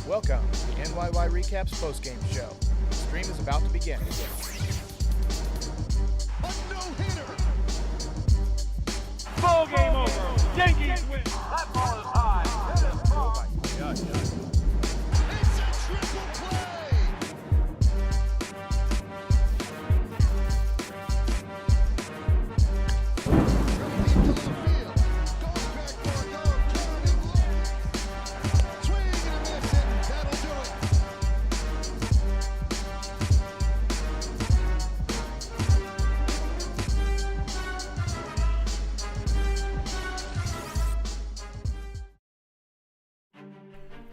Welcome to the NYY Recaps Postgame show. The stream is about to begin. A no-hitter! Ball game over. Yankees win. That ball is high. It is far. It's a triple play! From deep to left field. Going back for a go. Turning left. Swing and a miss, and that'll do it.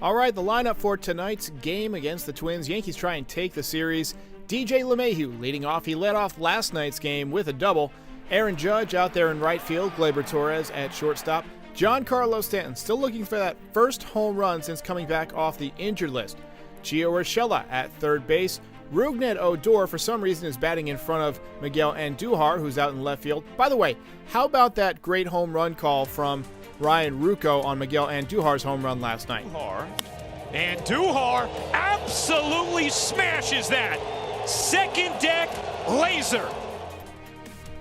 All right, the lineup for tonight's game against the Twins. Yankees try and take the series. DJ LeMahieu leading off. He led off last night's game with a double. Aaron Judge out there in right field. Gleyber Torres at shortstop. Giancarlo Stanton still looking for that first home run since coming back off the injured list. Gio Urshela at third base. Rougned Odor, for some reason, is batting in front of Miguel Andujar, who's out in left field. By the way, how about that great home run call from Ryan Ruocco on Miguel Andujar's home run last night? Andujar absolutely smashes that. Second deck laser.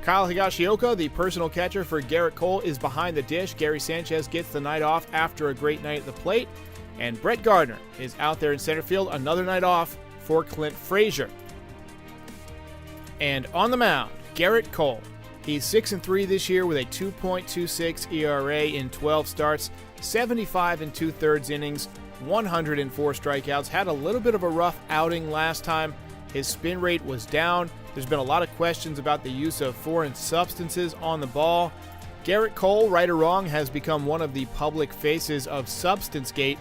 Kyle Higashioka, the personal catcher for Garrett Cole, is behind the dish. Gary Sanchez gets the night off after a great night at the plate. And Brett Gardner is out there in center field. Another night off for Clint Frazier. And on the mound, Garrett Cole. He's 6-3 this year with a 2.26 ERA in 12 starts, 75 2/3 innings, 104 strikeouts. Had a little bit of a rough outing last time. His spin rate was down. There's been a lot of questions about the use of foreign substances on the ball. Garrett Cole, right or wrong, has become one of the public faces of SubstanceGate,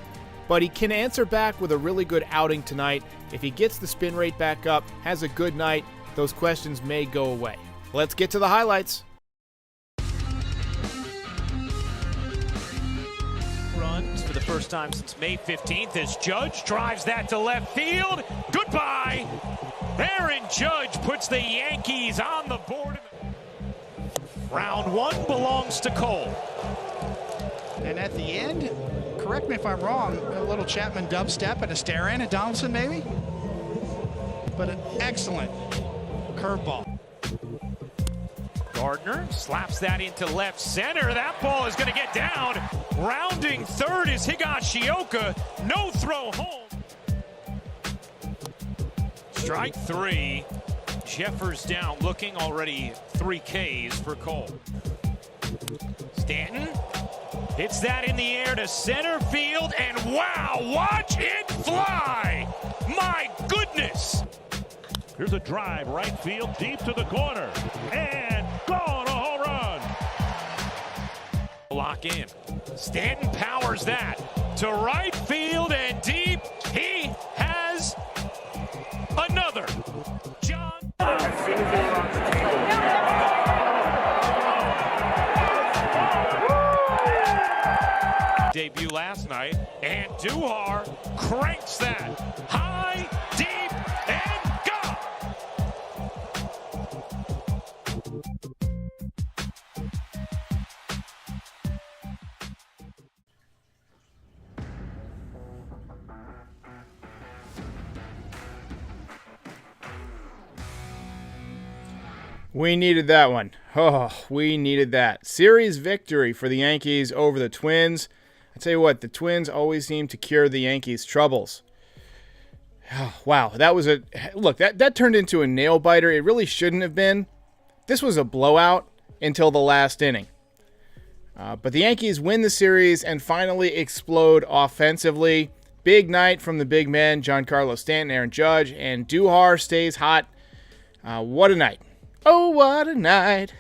but he can answer back with a really good outing tonight. If he gets the spin rate back up, has a good night, those questions may go away. Let's get to the highlights. Runs for the first time since May 15th as Judge drives that to left field. Goodbye. Aaron Judge puts the Yankees on the board. Round one belongs to Cole. And at the end, correct me if I'm wrong, a little Chapman dubstep and a stare-in at Donaldson maybe? But an excellent curveball. Gardner slaps that into left center. That ball is going to get down. Rounding third is Higashioka. No throw home. Strike three. Jeffers down, looking already 3 Ks for Cole. Stanton hits that in the air to center field, and wow, watch it fly! My goodness! Here's a drive, right field, deep to the corner, and gone, a home run. Lock in. Stanton powers that to right field and deep. He has another. John. Debut last night, and Andujar cranks that high, deep, and gone. We needed that one. Oh, we needed that. Series victory for the Yankees over the Twins. I tell you what, the Twins always seem to cure the Yankees' troubles. Oh, wow, that was a... Look, that turned into a nail-biter. It really shouldn't have been. This was a blowout until the last inning. But the Yankees win the series and finally explode offensively. Big night from the big men, Giancarlo Stanton, Aaron Judge, and Andujar stays hot. What a night. Oh, what a night.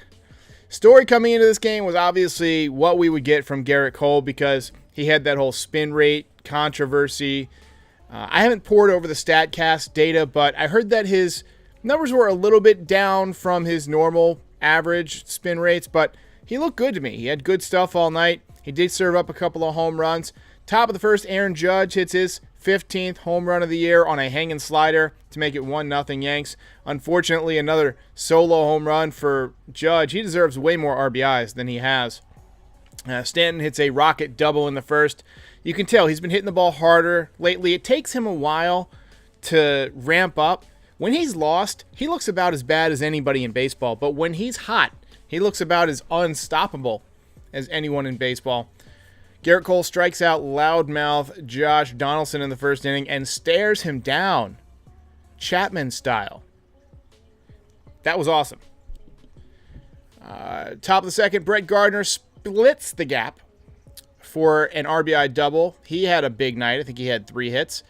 Story coming into this game was obviously what we would get from Garrett Cole because he had that whole spin rate controversy. I haven't poured over the StatCast data, but I heard that his numbers were a little bit down from his normal average spin rates, but he looked good to me. He had good stuff all night. He did serve up a couple of home runs. Top of the first, Aaron Judge hits his 15th home run of the year on a hanging slider to make it 1-0 Yanks. Unfortunately, another solo home run for Judge. He deserves way more RBIs than he has. Stanton hits a rocket double in the first. You can tell he's been hitting the ball harder lately. It takes him a while to ramp up. When he's lost, he looks about as bad as anybody in baseball. But when he's hot, he looks about as unstoppable as anyone in baseball. Garrett Cole strikes out loudmouth Josh Donaldson in the first inning and stares him down, Chapman style. That was awesome. Top of the second, Brett Gardner splits the gap for an RBI double. He had a big night. I think he had 3 hits.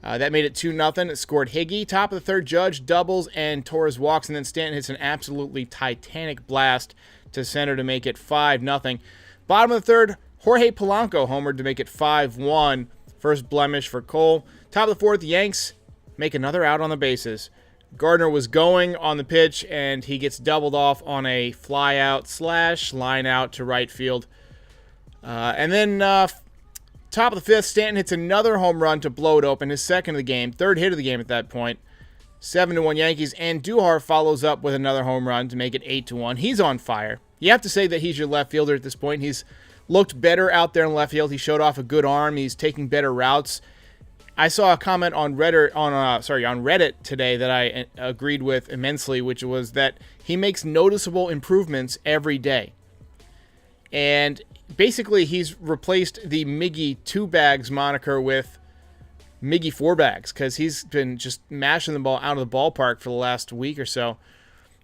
That made it 2-0. It scored Higgy. Top of the third, Judge doubles and Torres walks, and then Stanton hits an absolutely titanic blast to center to make it 5-0. Bottom of the third, Jorge Polanco homered to make it 5-1. First blemish for Cole. Top of the fourth, Yanks make another out on the bases. Gardner was going on the pitch, and he gets doubled off on a fly out / line out to right field. And then top of the fifth, Stanton hits another home run to blow it open, his second of the game, third hit of the game at that point. 7-1 Yankees, and Andujar follows up with another home run to make it 8-1. He's on fire. You have to say that he's your left fielder at this point. He's looked better out there in left field. He showed off a good arm. He's taking better routes. I saw a comment on Reddit today that I agreed with immensely, which was that he makes noticeable improvements every day. And basically, he's replaced the Miggy 2 bags moniker with Miggy 4 bags because he's been just mashing the ball out of the ballpark for the last week or so.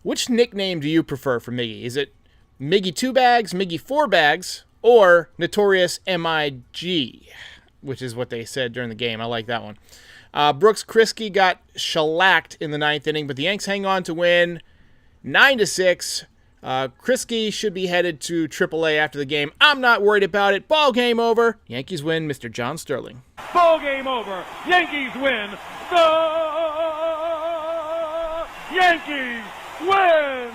Which nickname do you prefer for Miggy? Is it Miggy 2 bags, Miggy 4 bags, or Notorious MIG? Which is what they said during the game. I like that one. Brooks Kriske got shellacked in the 9th inning, but the Yanks hang on to win 9-6. Kriske should be headed to AAA after the game. I'm not worried about it. Ball game over. Yankees win, Mr. John Sterling. Ball game over. Yankees win. The Yankees win.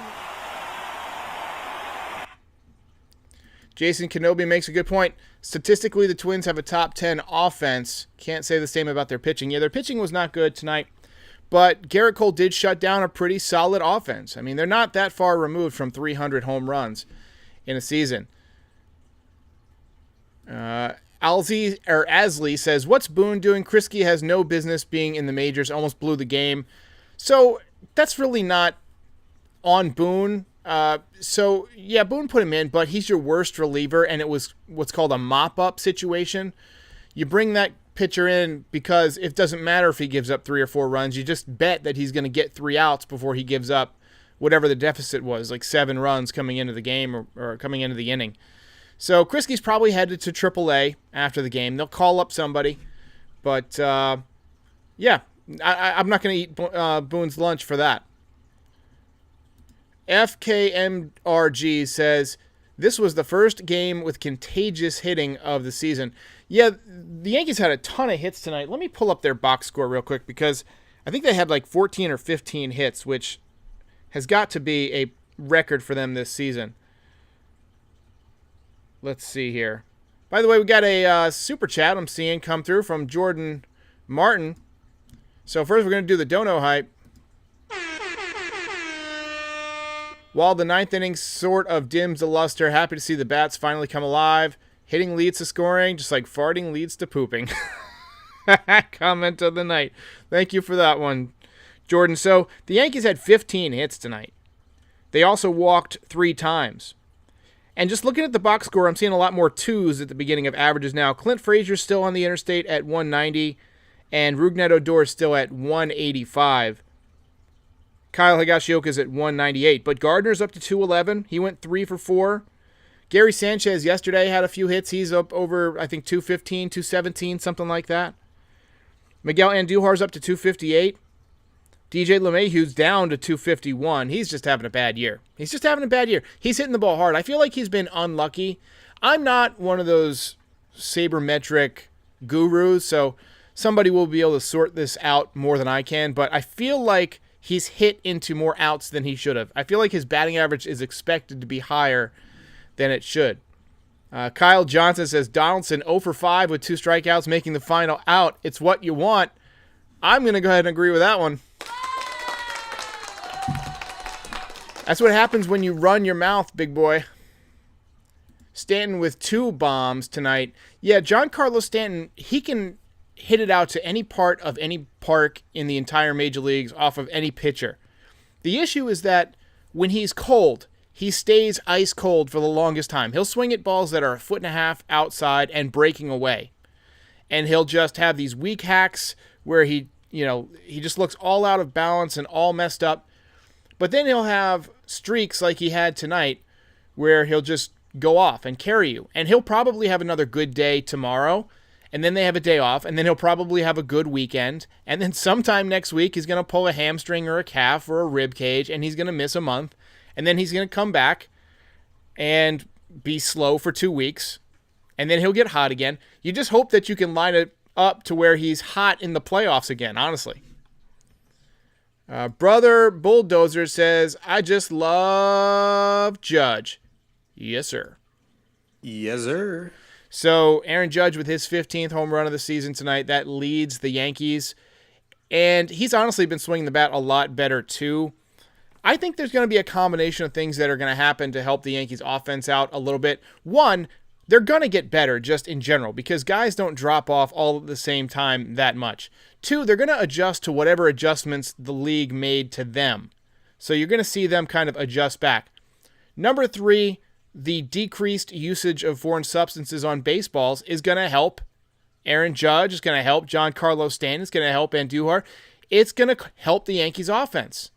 Jason Kenobi makes a good point. Statistically, the Twins have a top 10 offense. Can't say the same about their pitching. Yeah, their pitching was not good tonight, but Garrett Cole did shut down a pretty solid offense. I mean, they're not that far removed from 300 home runs in a season. Asley says, what's Boone doing? Kriske has no business being in the majors. Almost blew the game. So that's really not on Boone. Yeah, Boone put him in, but he's your worst reliever, and it was what's called a mop-up situation. You bring that pitcher in because it doesn't matter if he gives up 3 or 4 runs. You just bet that he's going to get 3 outs before he gives up whatever the deficit was, like 7 runs coming into the game or coming into the inning. So Kriske's probably headed to AAA after the game. They'll call up somebody, but yeah, I'm not going to eat Boone's lunch for that. FKMRG says, this was the first game with contagious hitting of the season. Yeah, the Yankees had a ton of hits tonight. Let me pull up their box score real quick because I think they had like 14 or 15 hits, which has got to be a record for them this season. Let's see here. By the way, we got a super chat I'm seeing come through from Jordan Martin. So first we're going to do the dono hype. While the 9th inning sort of dims the luster, happy to see the bats finally come alive. Hitting leads to scoring, just like farting leads to pooping. Comment of the night. Thank you for that one, Jordan. So the Yankees had 15 hits tonight. They also walked 3 times. And just looking at the box score, I'm seeing a lot more 2s at the beginning of averages now. Clint Frazier's still on the interstate at 190, and Rougned Odor is still at 185. Kyle Higashioka's at 198, but Gardner's up to 211. He went 3 for 4. Gary Sanchez yesterday had a few hits. He's up over, I think, 215, 217, something like that. Miguel Andujar's up to 258. DJ LeMahieu's down to 251. He's just having a bad year. He's hitting the ball hard. I feel like he's been unlucky. I'm not one of those sabermetric gurus, so somebody will be able to sort this out more than I can, but I feel like he's hit into more outs than he should have. I feel like his batting average is expected to be higher than it should. Kyle Johnson says, Donaldson 0 for 5 with 2 strikeouts, making the final out. It's what you want. I'm going to go ahead and agree with that one. That's what happens when you run your mouth, big boy. Stanton with 2 bombs tonight. Yeah, Giancarlo Stanton, he can hit it out to any part of any park in the entire major leagues off of any pitcher. The issue is that when he's cold, he stays ice cold for the longest time. He'll swing at balls that are 1.5 feet outside and breaking away. And he'll just have these weak hacks where he just looks all out of balance and all messed up. But then he'll have streaks like he had tonight where he'll just go off and carry you. And he'll probably have another good day tomorrow, and then they have a day off, and then he'll probably have a good weekend. And then sometime next week, he's going to pull a hamstring or a calf or a rib cage, and he's going to miss a month. And then he's going to come back and be slow for 2 weeks, and then he'll get hot again. You just hope that you can line it up to where he's hot in the playoffs again, honestly. Brother Bulldozer says, I just love Judge. Yes, sir. Yes, sir. So Aaron Judge with his 15th home run of the season tonight, that leads the Yankees. And he's honestly been swinging the bat a lot better too. I think there's going to be a combination of things that are going to happen to help the Yankees offense out a little bit. One, they're going to get better just in general because guys don't drop off all at the same time that much. Two, they're going to adjust to whatever adjustments the league made to them. So you're going to see them kind of adjust back. Number 3, the decreased usage of foreign substances on baseballs is going to help Aaron Judge. It's going to help Giancarlo Stanton. It's going to help Andujar. It's going to help the Yankees offense.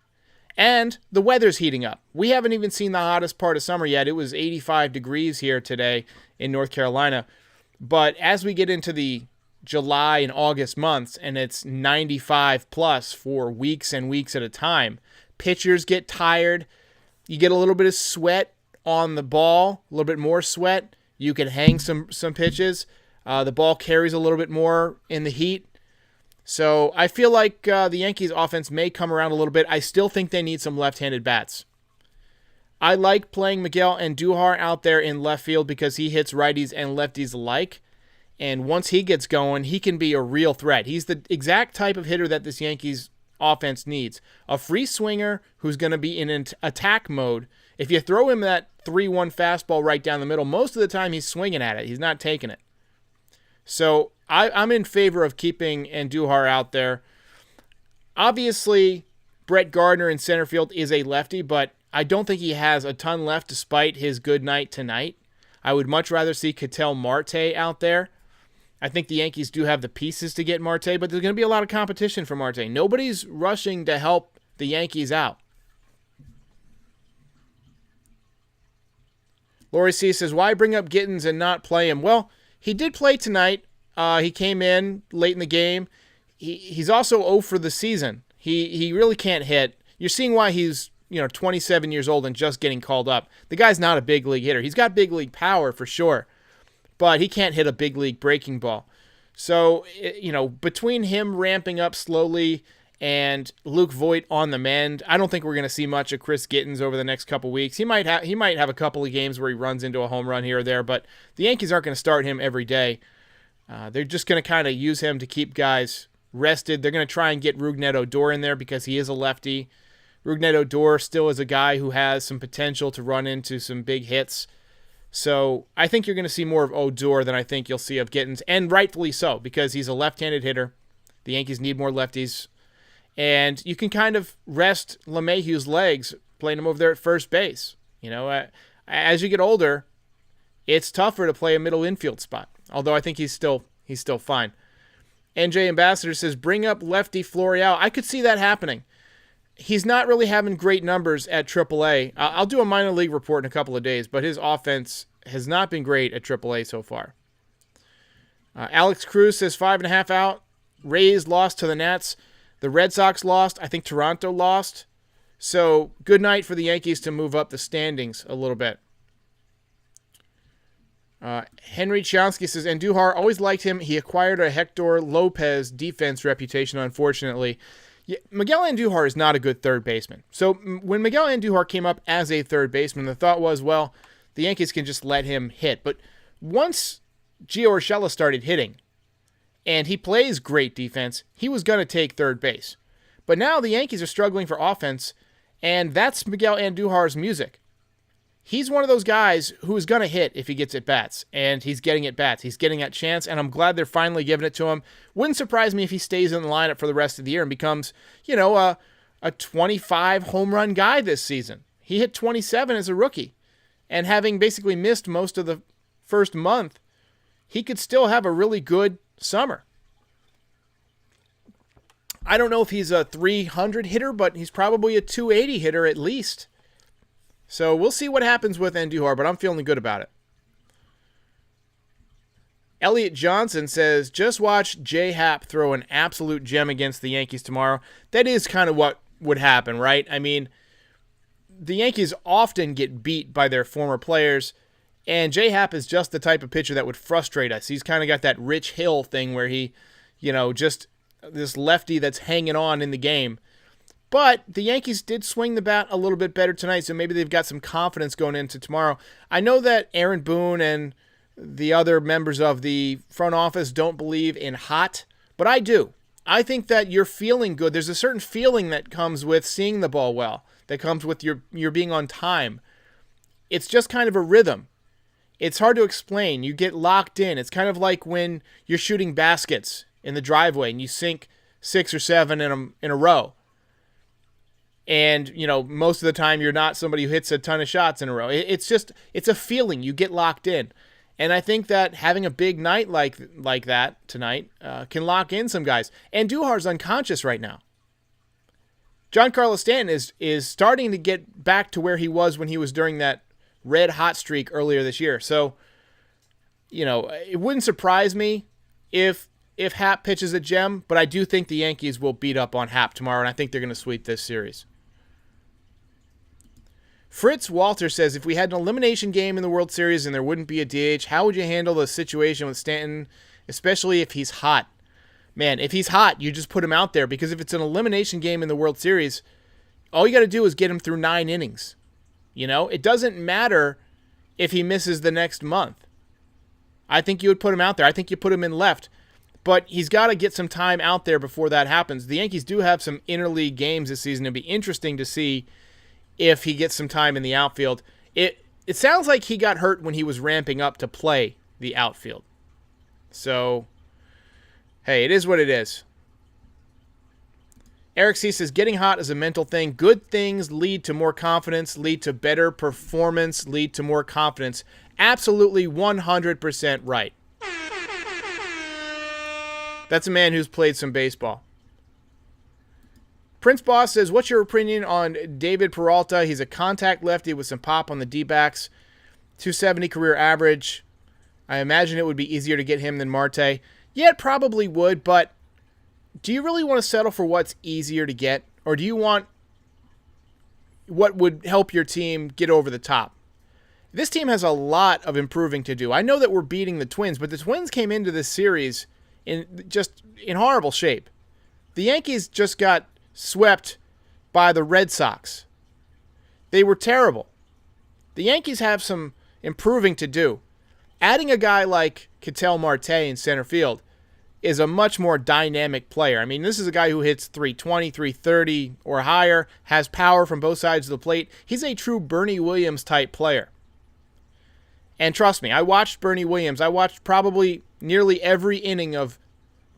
And the weather's heating up. We haven't even seen the hottest part of summer yet. It was 85 degrees here today in North Carolina. But as we get into the July and August months, and it's 95 plus for weeks and weeks at a time, pitchers get tired. You get a little bit of sweat on the ball, a little bit more sweat. You can hang some pitches. The ball carries a little bit more in the heat. So I feel like the Yankees offense may come around a little bit. I still think they need some left-handed bats. I like playing Miguel Andujar out there in left field because he hits righties and lefties alike. And once he gets going, he can be a real threat. He's the exact type of hitter that this Yankees offense needs. A free swinger who's going to be in an attack mode. If you throw him that 3-1 fastball right down the middle, most of the time he's swinging at it. He's not taking it. So I'm in favor of keeping Andujar out there. Obviously, Brett Gardner in center field is a lefty, but I don't think he has a ton left despite his good night tonight. I would much rather see Ketel Marte out there. I think the Yankees do have the pieces to get Marte, but there's going to be a lot of competition for Marte. Nobody's rushing to help the Yankees out. Lori C says, why bring up Gittins and not play him? Well, he did play tonight. He came in late in the game. He's also 0 for the season. He really can't hit. You're seeing why he's 27 years old and just getting called up. The guy's not a big league hitter. He's got big league power for sure, but he can't hit a big league breaking ball. So, between him ramping up slowly and Luke Voit on the mend, I don't think we're going to see much of Chris Gittins over the next couple weeks. He might have a couple of games where he runs into a home run here or there, but the Yankees aren't going to start him every day. They're just going to kind of use him to keep guys rested. They're going to try and get Rougned Odor in there because he is a lefty. Rougned Odor still is a guy who has some potential to run into some big hits. So I think you're going to see more of Odor than I think you'll see of Gittins, and rightfully so because he's a left-handed hitter. The Yankees need more lefties. And you can kind of rest LeMahieu's legs playing him over there at first base. As you get older, it's tougher to play a middle infield spot. Although I think he's still fine. NJ Ambassador says, bring up lefty Florial. I could see that happening. He's not really having great numbers at AAA. I'll do a minor league report in a couple of days, but his offense has not been great at AAA so far. Alex Cruz says 5.5 out. Rays lost to the Nats. The Red Sox lost. I think Toronto lost. So good night for the Yankees to move up the standings a little bit. Henry Chonsky says, Andujar, always liked him. He acquired a Hector Lopez defense reputation, unfortunately. Yeah, Miguel Andujar is not a good third baseman. So when Miguel Andujar came up as a third baseman, the thought was, well, the Yankees can just let him hit. But once Gio Urshela started hitting, and he plays great defense, he was going to take third base. But now the Yankees are struggling for offense, and that's Miguel Andujar's music. he's one of those guys who is going to hit if he gets at bats, and he's getting at bats. He's getting that chance, and I'm glad they're finally giving it to him. Wouldn't surprise me if he stays in the lineup for the rest of the year and becomes, a 25 home run guy this season. He hit 27 as a rookie, and having basically missed most of the first month, he could still have a really good summer. I don't know if he's a 300 hitter, but he's probably a 280 hitter at least. So we'll see what happens with Andujar, but I'm feeling good about it. Elliot Johnson says, just watch J Happ throw an absolute gem against the Yankees tomorrow. That is kind of what would happen, right? I mean, the Yankees often get beat by their former players, and J Happ is just the type of pitcher that would frustrate us. He's kind of got that Rich Hill thing where he, just this lefty that's hanging on in the game. But the Yankees did swing the bat a little bit better tonight, so maybe they've got some confidence going into tomorrow. I know that Aaron Boone and the other members of the front office don't believe in hot, but I do. I think that you're feeling good. There's a certain feeling that comes with seeing the ball well, that comes with your being on time. It's just kind of a rhythm. It's hard to explain. You get locked in. It's kind of like when you're shooting baskets in the driveway and you sink 6 or 7 in a row. And, most of the time you're not somebody who hits a ton of shots in a row. It's a feeling. You get locked in. And I think that having a big night like that tonight can lock in some guys. And Andujar's unconscious right now. Giancarlo Stanton is starting to get back to where he was when he was during that red hot streak earlier this year. So, it wouldn't surprise me if Happ pitches a gem, but I do think the Yankees will beat up on Happ tomorrow, and I think they're going to sweep this series. Fritz Walter says, if we had an elimination game in the World Series and there wouldn't be a DH, how would you handle the situation with Stanton, especially if he's hot? Man, if he's hot, you just put him out there, because if it's an elimination game in the World Series, all you got to do is get him through 9 innings. It doesn't matter if he misses the next month. I think you would put him out there. I think you put him in left. But he's got to get some time out there before that happens. The Yankees do have some interleague games this season. It'd be interesting to see if he gets some time in the outfield. It sounds like he got hurt when he was ramping up to play the outfield. So, hey, it is what it is. Eric C. says, getting hot is a mental thing. Good things lead to more confidence, lead to better performance, lead to more confidence. Absolutely 100% right. That's a man who's played some baseball. Prince Boss says, what's your opinion on David Peralta? He's a contact lefty with some pop on the D-backs. 270 career average. I imagine it would be easier to get him than Marte. Yeah, it probably would, but do you really want to settle for what's easier to get? Or do you want what would help your team get over the top? This team has a lot of improving to do. I know that we're beating the Twins, but the Twins came into this series in horrible shape. The Yankees just got swept by the Red Sox. They were terrible. The Yankees have some improving to do. Adding a guy like Ketel Marte in center field is a much more dynamic player. I mean, this is a guy who hits 320, 330 or higher, has power from both sides of the plate. He's a true Bernie Williams type player. And trust me, I watched Bernie Williams. I watched probably nearly every inning of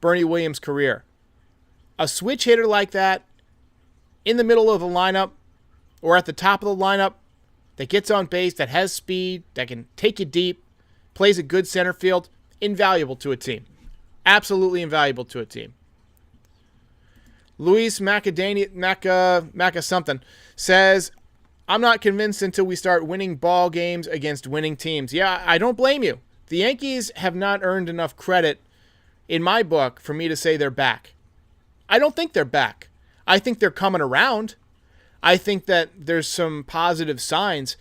Bernie Williams' career. A switch hitter like that, in the middle of the lineup or at the top of the lineup, that gets on base, that has speed, that can take you deep, plays a good center field, invaluable to a team. Absolutely invaluable to a team. Luis Maca something says, I'm not convinced until we start winning ball games against winning teams. Yeah, I don't blame you. The Yankees have not earned enough credit, in my book, for me to say they're back. I don't think they're back. I think they're coming around. I think that there's some positive signs.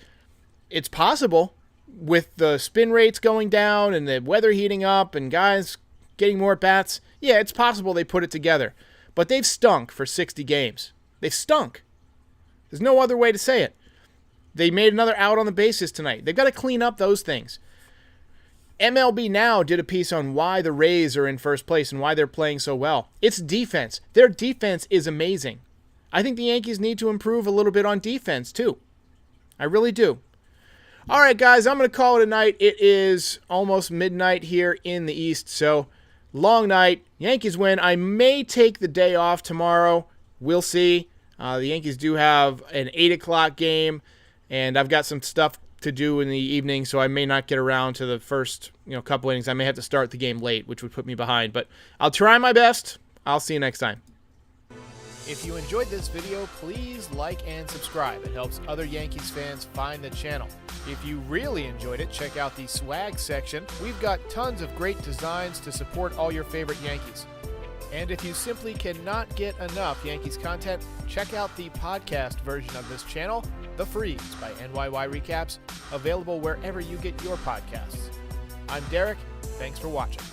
It's possible with the spin rates going down and the weather heating up and guys getting more at-bats. Yeah, it's possible they put it together. But they've stunk for 60 games. They've stunk. There's no other way to say it. They made another out on the bases tonight. They've got to clean up those things. MLB Now did a piece on why the Rays are in first place and why they're playing so well. It's defense. Their defense is amazing. I think the Yankees need to improve a little bit on defense, too. I really do. All right, guys, I'm going to call it a night. It is almost midnight here in the East, so long night. Yankees win. I may take the day off tomorrow. We'll see. The Yankees do have an 8 o'clock game, and I've got some stuff to do in the evening, so I may not get around to the first couple innings. I may have to start the game late, which would put me behind, but I'll try my best. I'll see you next time. If you enjoyed this video, please like and subscribe. It helps other Yankees fans find the channel. If you really enjoyed it, check out the swag section. We've got tons of great designs to support all your favorite Yankees. And if you simply cannot get enough Yankees content, check out the podcast version of this channel, The Frieze by NYY Recaps, available wherever you get your podcasts. I'm Derek. Thanks for watching.